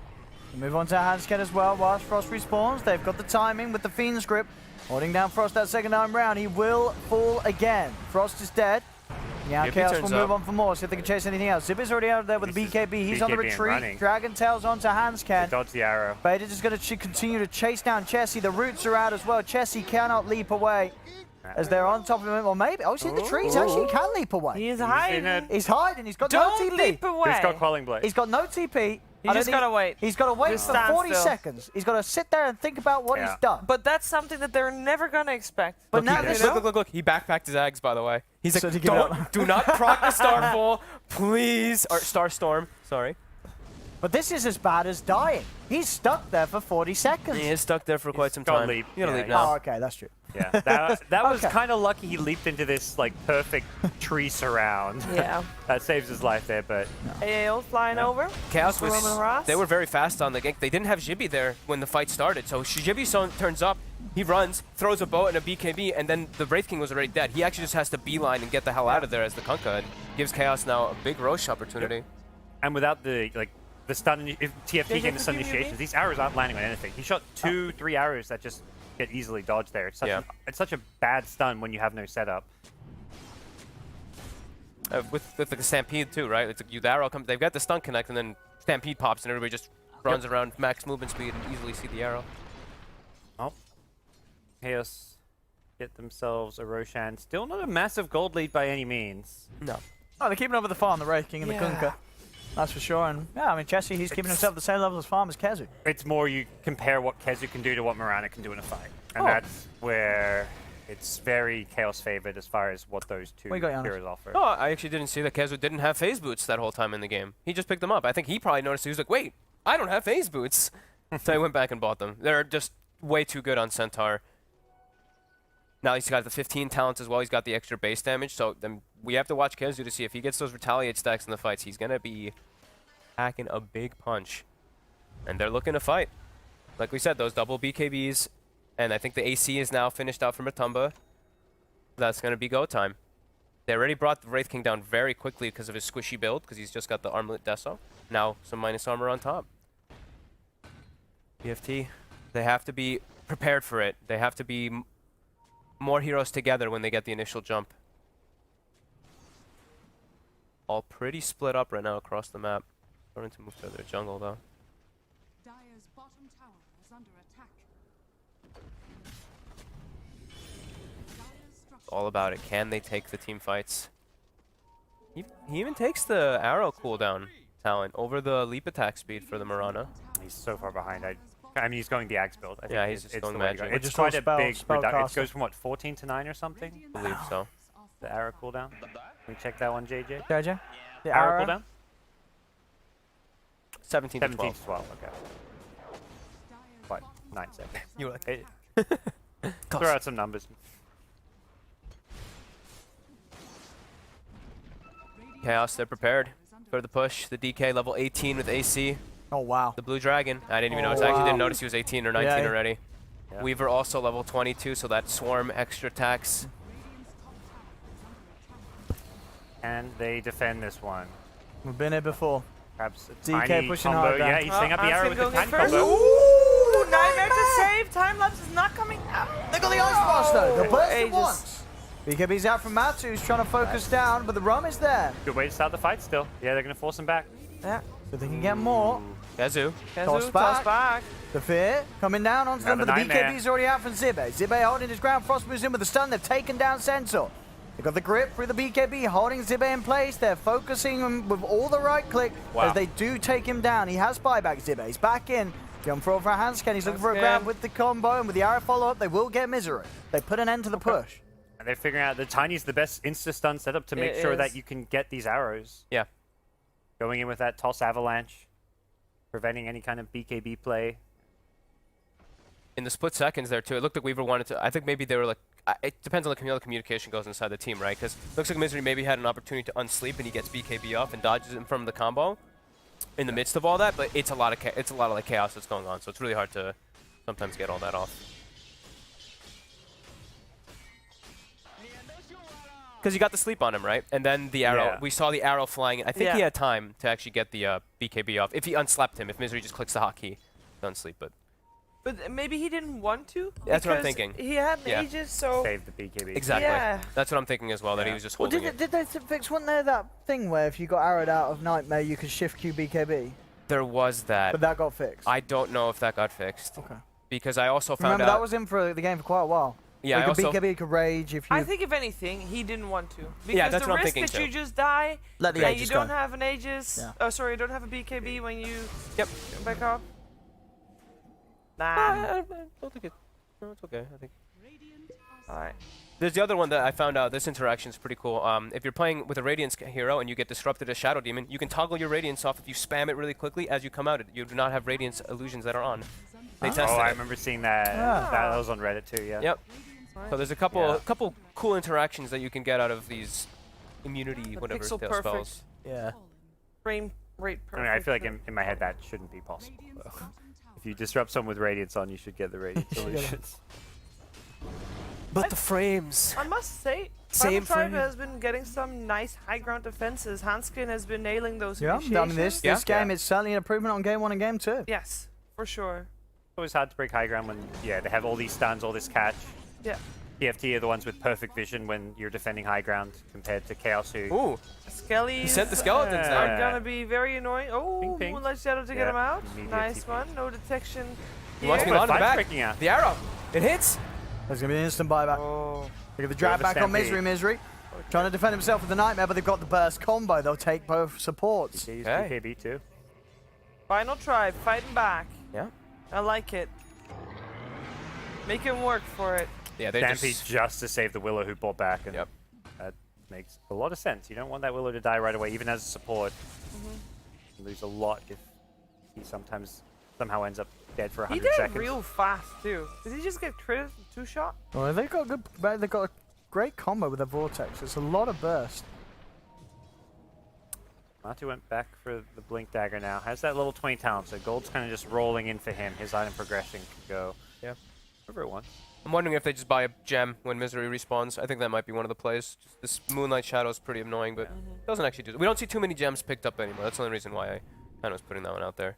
Move on to Handscan as well whilst Frost respawns. They've got the timing with the Fiend's Grip. Holding down Frost that second time round. He will fall again. Frost is dead. Yeah, Yippee Chaos will turns move up. on for more. See if they can chase anything else. Zip is already out there with the This is BKB. He's on the BKB and retreat. running. Dragon Tails onto Handscan. Dodge the arrow. Vader just going to continue to chase down Chessie. The roots are out as well. Chessie cannot leap away as they're on top of him. Or maybe, oh, he's in the trees. Actually, he can leap away. He is in hiding. a- He's hiding. He's got Don't no TP. leap away. He's got Quelling Blade. He's got no TP. You I don't just think- gotta wait. He's got to wait Just for stand 40 still. seconds. He's got to sit there and think about what Yeah. he's done. But that's something that they're never gonna expect. But now Look, they look, know. look, look, he backpacked his Ags, by the way. He's So to like, give it don't, up. do not proc the Starfall, please. Or Starstorm, sorry. But this is as bad as dying. He's stuck there for 40 seconds. He is stuck there for quite some gotta time. leap. You gotta Yeah, leap he's- now. Oh, okay, that's true. Yeah, that was Okay. kind of lucky he leaped into this like perfect tree surround. Yeah. That saves his life there, but AO flying over. Chaos was, Roman Ross. they were very fast on the gank. They didn't have Jibby there when the fight started. So Jibby turns up, he runs, throws a bow and a BKB, and then the Wraith King was already dead. He actually just has to beeline and get the hell out of there as the Kunkka, and gives Chaos now a big Roche opportunity. and without the the stun, if TFT There's getting the a stun few initiations, maybe? these arrows aren't landing on anything. He shot 2-3 arrows that just get easily dodged there. It's such, Yeah. it's such a bad stun when you have no setup. With like the Stampede too, right? It's like the arrow comes, they've got the stun connect, and then Stampede pops, and everybody just runs around max movement speed and easily see the arrow. Oh, Chaos get themselves a Roshan. Still not a massive gold lead by any means. No. Oh, they're keeping up with the farm, the Wraith King and the Kunkka. That's for sure. And yeah, I mean, Chessie, he's keeping himself at the same level as farm as Kezu. It's more you compare what Kezu can do to what Mirana can do in a fight. And Oh. that's where It's very Chaos favored as far as what those two What you got, Giannis? heroes offer. No, I actually didn't see that Kezu didn't have phase boots that whole time in the game. He just picked them up. I think he probably noticed. He was like, wait, I don't have phase boots. So I went back and bought them. They're just way too good on Centaur. Now he's got the 15 talents as well. He's got the extra base damage. So then we have to watch Kezu to see if he gets those retaliate stacks in the fights. He's going to be packing a big punch. And they're looking to fight. Like we said, those double BKBs. And I think the AC is now finished out for Matumba. That's going to be go time. They already brought the Wraith King down very quickly because of his squishy build, because he's just got the armlet Deso. Now some minus armor on top. BFT, they have to be prepared for it. They have to be more heroes together when they get the initial jump. All pretty split up right now across the map. Starting to move to their jungle though. Dire's bottom tower is under attack. Dire's structure All about it. Can they take the team fights? He even takes the arrow cooldown talent over the leap attack speed for the Marana. He's so far behind. I mean, he's going the Axe build. I think Yeah, he's it's just going the way to go. magic. It's Just quite all a spell- big spell reduction. It caster. goes from what, 14 to 9 or something? I believe so. The arrow cooldown. Can we check that one, JJ? JJ? The Arrow arrow? cooldown? 17 to 17 12. to 12. Okay. What? 9 seconds. You were like, Hey, throw out some numbers. Chaos, they're prepared for the push. The DK level 18 with AC. Oh, wow. The blue dragon. I didn't even Oh, notice. I actually wow. didn't notice he was 18 or 19 Yeah. already. Yeah. Weaver also level 22, so that swarm extra attacks. And they defend this one. We've been here before. Perhaps a DK tiny pushing combo. hard down. Yeah, he's setting up the Hanskin arrow with the going in tiny first. combo. Ooh, Nightmare to save. Time lapse is not coming out. They got the ice blast though. They'll burst it Ages. once. BKB's out from Matsu, who's trying to focus down, but the rum is there. Good way to start the fight still. Yeah, they're going to force him back. Yeah. So they can get more. Kezu. Toss Kezu, back. toss back. The fear coming down onto them, but Another the nightmare. BKB's already out from Zibe. Zibe holding his ground. Frost moves in with the stun. They've taken down Centaur. They've got the grip through the BKB, holding Zibe in place. They're focusing him with all the right click Wow. as they do take him down. He has buyback Zibe. He's back in. Going for a handscan. He's looking for a Handscan. grab with the combo, and with the arrow follow-up, they will get misery. They put an end to the push. And they're figuring out the Tiny's the best insta-stun setup to make It sure is. that you can get these arrows. Yeah. Going in with that toss avalanche, preventing any kind of BKB play. In the split seconds there too, it looked like Weaver wanted to. I think maybe they were like. It depends on how the communication goes inside the team, right? Because looks like Misery maybe had an opportunity to unsleep and he gets BKB off and dodges him from the combo in the midst of all that. But it's a lot of like chaos that's going on, so it's really hard to sometimes get all that off. Because you got the sleep on him, right? And then the arrow. Yeah. We saw the arrow flying. I think he Yeah. had time to actually get the BKB off. If he unslapped him, if Misery just clicks the hotkey to unsleep, but. But maybe he didn't want to. That's what I'm because thinking. He had Yeah. Aegis, so. Save the BKB. Exactly. Yeah. That's what I'm thinking as well, that he Yeah. was just Well, holding it. did they fix, wasn't there that thing where if you got arrowed out of Nightmare, you could shift Q BKB? There was that. But that got fixed. I don't know if that got fixed. Okay. Because I also found Remember, out. that was in for the game for quite a while. yeah, I Like a also. BKB could rage if you I think if anything, he didn't want to. Because Yeah, that's the what I'm risk thinking that you too. just die, let the and you Aegis don't go. have an Aegis. Yeah. Oh, sorry, you don't have a BKB when you Yep. go back up. Nah. I don't think it. No, it's okay. I think. Alright. There's the other one that I found out. This interaction is pretty cool. If you're playing with a Radiance hero and you get disrupted as Shadow Demon, you can toggle your Radiance off if you spam it really quickly as you come out. You do not have Radiance illusions that are on. They tested Oh, I it. remember seeing that. Ah. That was on Reddit too, yeah. Yep. So there's a couple Yeah. couple cool interactions that you can get out of these immunity, The whatever pixel tail perfect. spells. Yeah. Frame rate I perfect. mean, I feel like in my head that shouldn't be possible. Though. If you disrupt someone with Radiance on, you should get the Radiance solutions. But the frames. I must say, Same Final Tribe frame. has been getting some nice high ground defenses. Hanskin has been nailing those Yeah, I mean, initiations. this Yeah. game Yeah. is certainly an improvement on game 1 and game 2. Yes, for sure. It's always hard to break high ground when, yeah, they have all these stuns, all this catch. Yeah. PFT are the ones with perfect vision when you're defending high ground compared to Chaos, who Ooh. Skellies sent the skeletons Yeah. are down. gonna be very annoying. Oh, Ping, ping. Moonlight Shadow to get Yeah, him out. immediate Nice TP. one. No detection. He wants here. me Oh, on the five's back. breaking out. The arrow. It hits. There's going to be an instant buyback. Oh. Look at the drag Bit of a back on stampede. Misery. Trying to defend himself with the Nightmare, but they've got the burst combo. They'll take both supports. They use Okay. BKB too. Final Tribe fighting back. Yeah. I like it. Make him work for it. Yeah, they Stampede just... just to save the Willow who bought back, and Yep. that makes a lot of sense. You don't want that Willow to die right away, even as a support. You lose a lot if he somehow ends up dead for He 100 did seconds. it real fast too. Did he just get crit 2-shot? Well, they've got a great combo with the Vortex. It's a lot of burst. Matu went back for the Blink Dagger now. Has that level 20 talent, so gold's kind of just rolling in for him. His item progression can go wherever it wants. I'm wondering if they just buy a gem when Misery respawns. I think that might be one of the plays. Just this Moonlight Shadow is pretty annoying, but it doesn't actually do... We don't see too many gems picked up anymore. That's the only reason why I kind of was putting that one out there.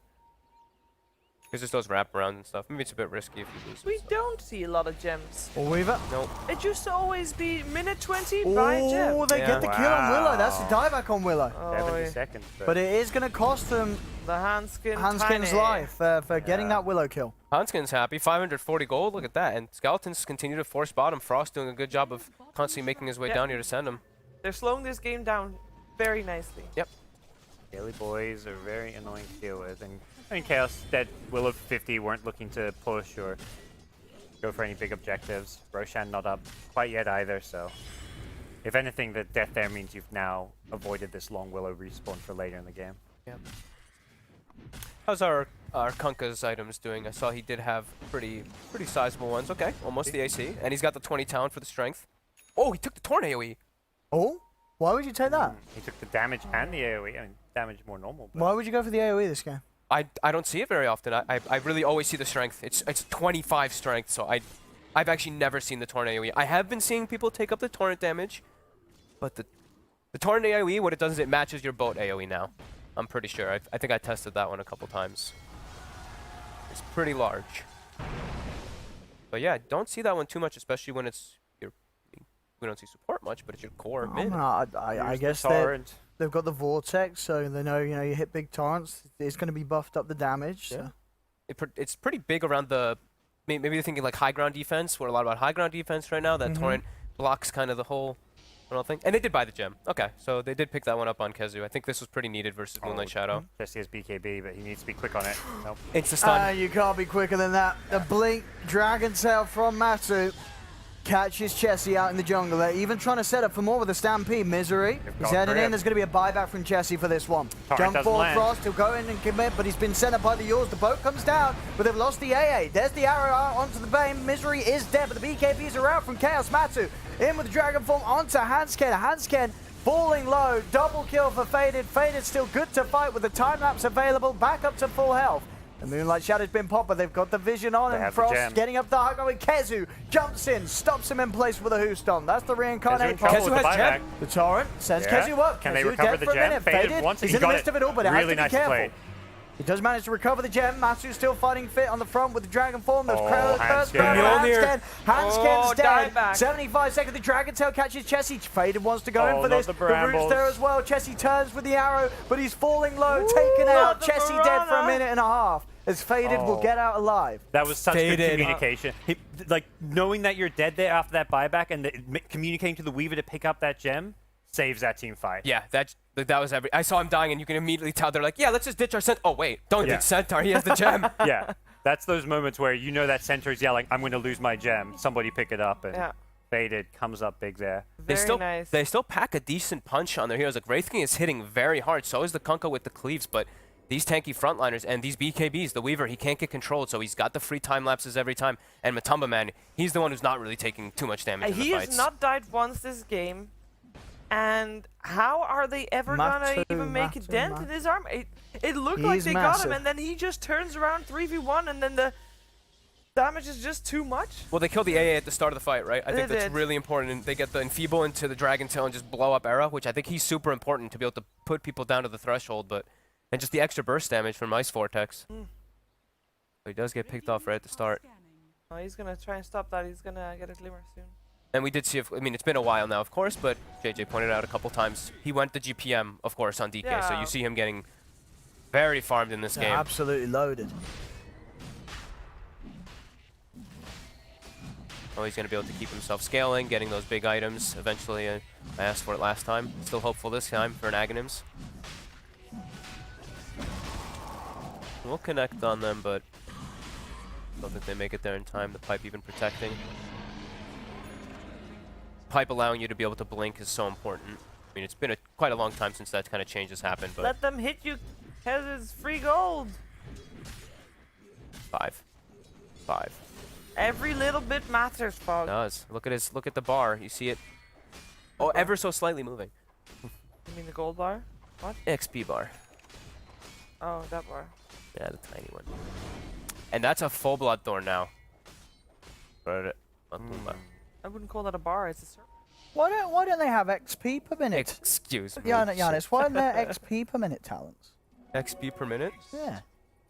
Because just those wraparounds and stuff. Maybe it's a bit risky if you lose. We don't see a lot of gems. Or Weaver. Nope. It used to always be minute 20, buy a gem. Oh, they Yeah. get the kill on Willow. That's the Wow. dieback on Willow. 70 yeah. seconds. But it is going to cost them The Handskin Handskin's Tiny. life for getting Yeah. that Willow kill. Hanskin's happy. 540 gold. Look at that. And Skeletons continue to force bottom. Frost doing a good job of constantly making his way Yeah. down here to send him. They're slowing this game down very nicely. Yep. Daily boys are very annoying to deal with, and I mean, Chaos that Willow 50 weren't looking to push or go for any big objectives. Roshan not up quite yet either, so if anything, the death there means you've now avoided this long Willow respawn for later in the game. Yep. How's our Kunkka's items doing? I saw he did have pretty sizable ones. Okay, almost the AC, and he's got the 20 talent for the strength. Oh, he took the Torn AoE. Oh? Why would you take that? He took the damage and the AoE. I mean, damage more normal. But Why would you go for the AoE this game? I don't see it very often. I really always see the strength. It's 25 strength, so I've actually never seen the Torn AoE. I have been seeing people take up the torrent damage, but the torrent AoE, what it does is it matches your boat AoE now. I'm pretty sure. I think I tested that one a couple times. It's pretty large. But yeah, don't see that one too much, especially when it's your... We don't see support much, but it's your core mid. I use the guess torrent. they've got the Vortex, so they know, you hit big torrents, it's going to be buffed up the damage. Yeah. So. It's pretty big around the... Maybe you're thinking like high ground defense. We're a lot about high ground defense right now. That torrent blocks kind of the whole thing. And they did buy the gem. Okay, so they did pick that one up on Kezu. I think this was pretty needed versus Moonlight Shadow. Jesse has BKB, but he needs to be quick on it. Nope. Insta stun. You can't be quicker than that. The Blink Dragon Tail from Matu catches Chessie out in the jungle. They're even trying to set up for more with the Stampede. Misery. He's got heading grip. in. There's going to be a buyback from Chessie for this one. Torrent Jump doesn't forward, land. Frost. He'll go in and commit, but he's been sent up by the Yaws. The boat comes down, but they've lost the AA. There's the arrow out onto the Bane. Misery is dead, but the BKBs are out from Chaos. Matu in with the Dragon Form onto Hansken. Hansken falling low. Double kill for Faded. Faded still good to fight with the time lapse available. Back up to full health. The Moonlight Shadow's been popped, but they've got the vision on, They and have the Frost gem. getting up the high ground with Kezu. Jumps in, stops him in place with a Hoostomp. That's the reincarnate. Kezu in trouble Kezu with the has gem. buyback. The Torrent sends Yeah. Kezu up. Can they Kezu recover dead the for a gem? minute. Faded once, He's he in the got midst it. of it all, but it has Really to be nicely careful. played. He does manage to recover the gem. Matsu's still fighting fit on the front with the Dragon Form. The Oh, first Hansken. burn of Mjolnir. Hansken's Oh, dead. dieback. 75 seconds. The Dragon Tail catches Chessie. Faded wants to go in Oh, for not this. the The root's brambles. there as well. Chessie turns with the arrow, but he's falling low, taken not out. the Chessie dead for a Mirana. minute and a half. As Faded will Oh. get out alive. That was such good Faded. communication. Like, knowing that you're dead there after that buyback and communicating to the Weaver to pick up that gem saves that team fight. Yeah, that was I saw him dying, and you can immediately tell. They're like, yeah, let's just ditch our Centaur. Oh, wait, don't Yeah. ditch Centaur. He has the gem. Yeah. That's those moments where you know that Centaur's yelling, I'm going to lose my gem. Somebody pick it up. And Yeah. Faded comes up big there. Very nice. They still pack a decent punch on their heroes. Like, Wraith King is hitting very hard. So is the Kunkka with the cleaves, but these tanky frontliners and these BKBs, the Weaver, he can't get controlled, so he's got the free time lapses every time. And Matumba, man, he's the one who's not really taking too much damage in the He has fights. not died once this game. And how are they ever gonna even make a dent in his arm? It looked like He's they got massive. him, and then he just turns around 3v1, and then the damage is just too much. Well, they killed the AA at the start of the fight, right? I think They that's did. really important. And they get the Enfeeble into the Dragon Tail and just blow up Era, which I think he's super important to be able to put people down to the threshold. And just the extra burst damage from Ice Vortex. But he does get picked off right at the start. Oh, he's gonna try and stop that. He's gonna get a glimmer soon. And we did see, I mean, it's been a while now, of course, but JJ pointed out a couple times, he went to GPM, of course, on DK. So Yeah. you see him getting very farmed in this They're game. absolutely loaded. Oh, he's going to be able to keep himself scaling, getting those big items. Eventually, I asked for it last time. Still hopeful this time for an Aghanims. We'll connect on them, but don't think they make it there in time. The pipe even protecting. pipe allowing you to be able to blink is so important. I mean, it's been quite a long time since that kind of change has happened, but Let them hit you, because it's free gold. 5. Every little bit matters, Fog. Does. Look at the bar. You see it? Oh, ever so slightly moving. You mean the gold bar? What? XP bar. Oh, that bar. Yeah, the tiny one. And that's a full Bloodthorn now. I wouldn't call that a bar, it's a circle. Why don't they have XP per minute? Excuse me. Giannis, why aren't there XP per minute talents? XP per minute? Yeah.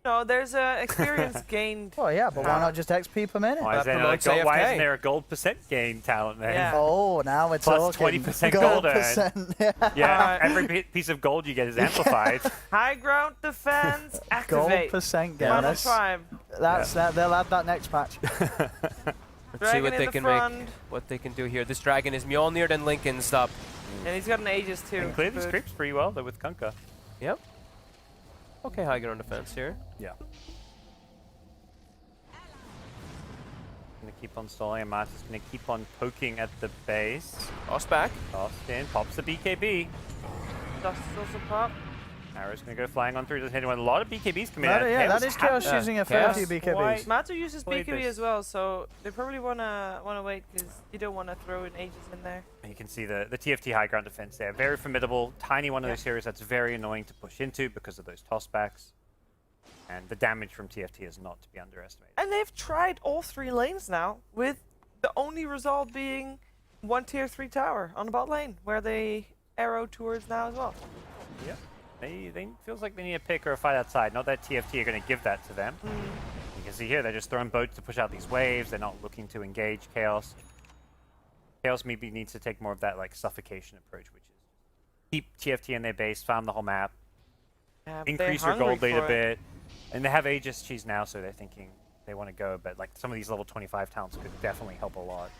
No, there's experience gained. Oh yeah, but why not just XP per minute? Why, promotes why AFK. isn't there a gold percent gain talent there? Yeah. Oh, now we're Plus talking. 20% gold earned. percent. Yeah, every piece of gold you get is amplified. High ground defense, Gold activate. percent Final Giannis. time. That's that. They'll add that next patch. Let's see Dragon what in they the can front. make. What they can do here. This dragon is Mjolnired and Lincoln's up. And he's got an Aegis too. And clear these Good. creeps pretty well, though, with Kunkka. Yep. Okay, high ground defense here. Yeah. Gonna keep on stalling, and Marta's gonna keep on poking at the base. Toss back. Tossed in, pops the BKB. Dust is also pop. Arrow's gonna go flying on through. Doesn't hit anyone. A lot of BKBs coming That, out. yeah, that is Chaos ha- using a fair Chaos few BKBs. White. Mato uses Played BKB this. as well, so they probably wanna wait because you don't wanna throw an Aegis in there. And you can see the TFT high ground defense there. Very formidable. Tiny one of those heroes that's very annoying to push into because of those tossbacks. And the damage from TFT is not to be underestimated. And they've tried all 3 lanes now, with the only result being 1 tier 3 tower on the bot lane, where they arrow towards now as well. Yep. They feels like they need a pick or a fight outside. Not that TFT are going to give that to them. You can see here they're just throwing boats to push out these waves. They're not looking to engage Chaos. Chaos maybe needs to take more of that like suffocation approach, which is keep TFT in their base, farm the whole map, Yeah, but increase they're your gold hungry lead a for it. bit. And they have Aegis cheese now, so they're thinking they want to go. But like some of these level 25 talents could definitely help a lot.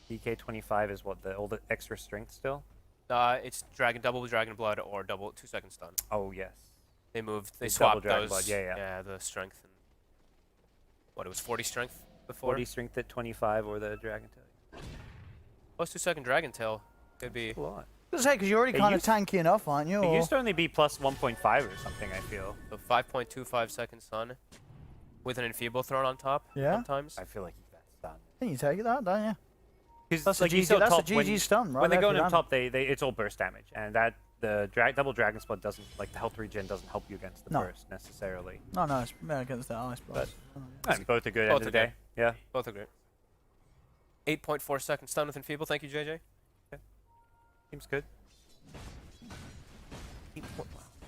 DK 25 is what all the extra strength still. It's double dragon blood or double 2-second stun. Oh yes. They moved. They It's double swapped dragon those. blood, yeah. Yeah, the strength. And what, it was 40 strength before? 40 strength at 25 or the dragon tail. Plus 2-second dragon tail. Could be. A lot. I was say because you're already It kind of used- tanky enough, aren't you? It Or- used to only be plus 1.5 or something, I feel. So 5.25 second stun with an enfeeble thrown on top. Yeah. Sometimes. I feel like you get stunned. you take that, don't you? Because That's like a you GG, saw that's a top, GG stun, right? when they there go for in them. top, it's all burst damage, and that the double dragon spot doesn't like the health regen doesn't help you against the No. burst necessarally. No, it's against the ice blast. And both are good Both end of are the good. day. Yeah. Both are great. 8.4 second stun with enfeeble. Thank you, JJ. Seems good.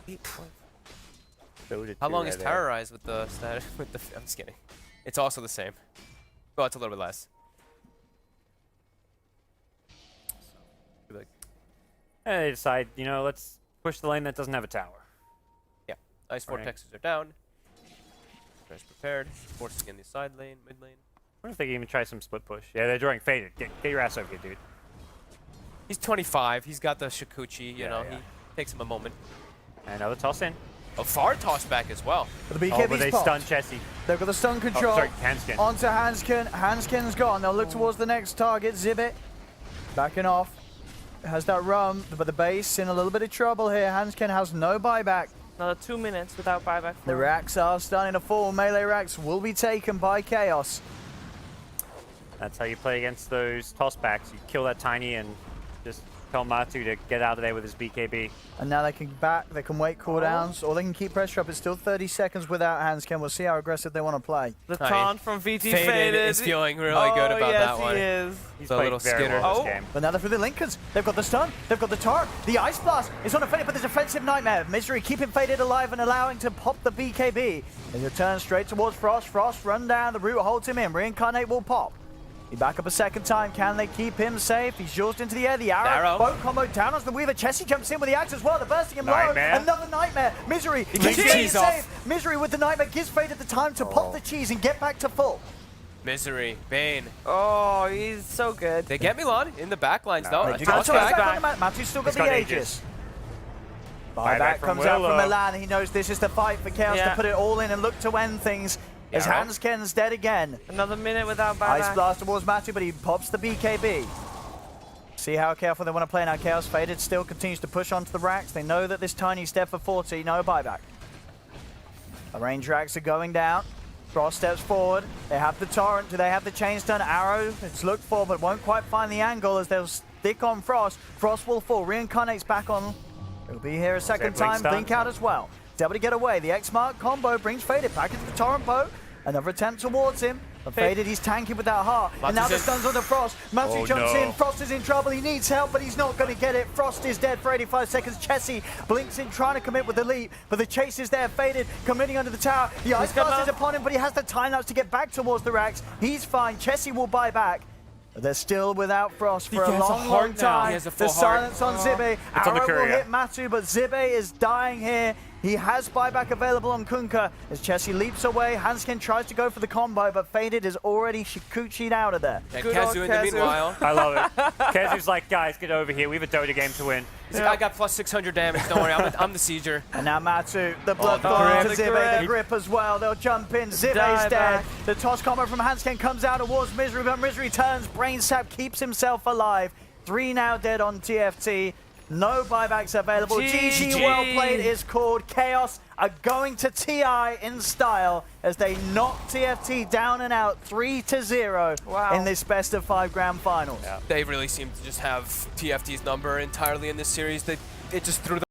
8 point. How long is terrorize with the status? I'm just kidding. It's also the same. Well, it's a little bit less. And they decide, let's push the lane that doesn't have a tower. Yeah. Ice Alright. vortexes are down. Guys prepared. Forcing in the side lane, mid lane. I wonder if they can even try some split push. Yeah, they're drawing faded. Get your ass over here, dude. He's 25. He's got the Shikuchi. You know, yeah. he takes him a moment. And another toss in. A far toss back as well. But the Oh, BKB's but they popped. stun Chessie. They've got the stun Oh, control. sorry, Hanskin. Onto Hanskin. Hanskin's gone. They'll look towards the next target. Zibit backing off. Has that run, but the base in a little bit of trouble here. Hanskin has no buyback. Another 2 minutes without buyback. The racks are starting to fall. Melee racks will be taken by Chaos. That's how you play against those tossbacks. You kill that tiny and just tell Matu to get out of there with his BKB. And now they can back, they can wait cooldowns, or they can keep pressure up. It's still 30 seconds without Hanskin. We'll see how aggressive they want to play. The Hi. taunt from VT Faded faded. is feeling really good about yes, that one. He is. He's The played little very skitter. well Oh. this game. But now they're through the Linkers. They've got the stun, they've got the Tark, the Ice Blast. It's on a faded, but there's a defensive Nightmare. Misery keeping faded alive and allowing to pop the BKB. They return straight towards Frost. Frost run down, the root holds him in. Reincarnate will pop. He back up a second time. Can they keep him safe? He's jaws into the air. The arrow. Boat combo down as the Weaver. Chessie jumps in with the axe as well. They're bursting him Nightmare. low. Another Nightmare. Misery. He gets keeps cheese it off. safe. Misery with the Nightmare gives Faded the time to pop the cheese and get back to full. Misery, Bane. Oh, he's so good. They get Milan in the backlines though. They A do toss get back. back on the mat. Matu's still got He's the got Aegis. Aegis. Buyback from comes out from Willow. Milan. He knows this is the fight for Chaos to Yeah. put it all in and look to end things. As Yarrow. Hansken's dead again. Another minute without Ice buyback. Blast towards Matu, but he pops the BKB. See how careful they want to play now. Chaos Faded still continues to push onto the racks. They know that this tiny step for 40, no buyback. The range racks are going down. Frost steps forward. They have the Torrent. Do they have the chain stun? Arrow, it's looked for, but won't quite find the angle as they'll stick on Frost. Frost will fall. Reincarnate's back on. He'll be here a second Blink time. stun. Blink out as well. He's able to get away. The X-Mark combo brings Faded back into the Torrent boat. Another attempt towards him. But Faded, he's tanking with that heart. And now the Matu's in. stun's on the Frost. Matu Oh, jumps no. in. Frost is in trouble. He needs help, but he's not going to get it. Frost is dead for 85 seconds. Chessie blinks in, trying to commit with the leap. But the chase is there. Faded committing under the tower. The Ice got Blast is love. upon him, but he has the time lapse to get back towards the racks. He's fine. Chessie will buy back. But they're still without Frost for a has a long, heart long now. time. He has a full The heart. silence on Zibe. It's on the Arrow will courier. hit Matu, but Zibe is dying here. He has buyback available on Kunkka as Chessie leaps away. Hansken tries to go for the combo, but Faded is already shikuchi'd out of there. Yeah, Good old Kazu in the Kazu. meanwhile. I love it. Kazu's like, guys, get over here. We have a Dota game to win. This guy got plus 600 damage. Don't worry, I'm the sieger. And now Matu, the blood the flowing grip, to the Zibe, the grip. grip as well. They'll jump in. Zibe's Die dead. back. The toss combo from Hansken comes out towards Misery, but Misery turns. Brain Sap keeps himself alive. 3 now dead on TFT. No buybacks available. GG, GG. well played is called. Chaos are going to TI in style as they knock TFT down and out 3-0 Wow. in this best of 5 grand finals. They really seem to just have TFT's number entirely in this series. It just threw them